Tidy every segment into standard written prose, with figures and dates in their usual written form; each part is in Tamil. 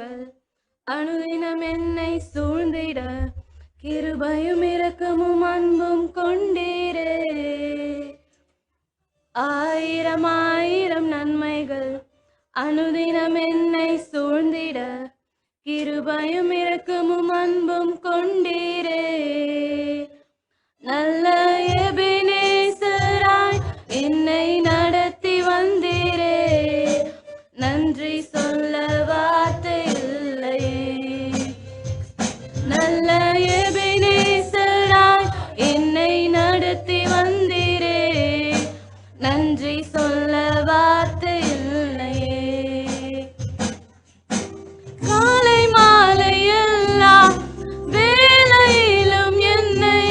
நன்மைகள் அனுதினம் என்னை சூழ்ந்திட கிருபையும் இரக்கமும் அன்பும் கொண்டீரே. ஆயிரம் ஆயிரம் நன்மைகள் அனுதினம் என்னை சூழ்ந்திட கிருபையும் இரக்கமும் அன்பும் கொண்டீரே. நல்ல எபினேசராய் என்னை நடத்தி வந்தீரே, நன்றி சொல்ல வார்த்தை இல்லையே. நல்ல எபினேசராய் என்னை நடத்தி வந்தீரே, நன்றி சொல்ல வார்த்தை இல்லையே. காலை மாலை எல்லா வேளையிலும் என்னை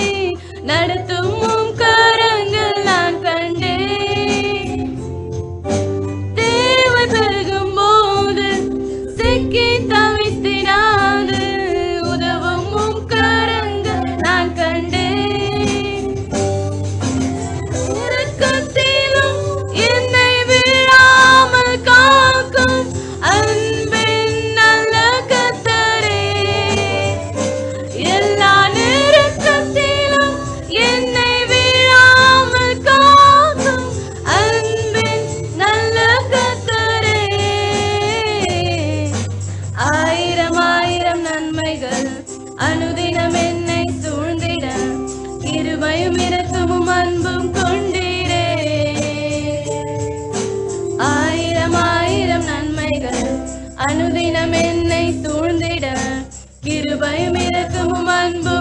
நடத்தும் உம் கரங்கள் நான் கண்டேன். தேவை பெருகும் போது சிக்கி தவித்திடாது உதவும் உம் கரங்கள் நான் கண்டேன். இரக்கத்திலும் என்னை விழாமல் காக்கும் அன்பின் நல்ல கர்த்தரே. எல்லா நெருக்கத்திலும் என்னை விழாமல் காக்கும் அன்பின் நல்ல கர்த்தரே. ஆயிரம் ஆயிரம் நன்மைகள் அனுதினம் என்னை சூழ்ந்திட கிருபையும் இரக்கமும் அன்பும் கொண்டீரே. ஆயிரம் ஆயிரம் நன்மைகள் அனுதினம் என்னை சூழ்ந்திட கிருபையும் இரக்கமும் அன்பும்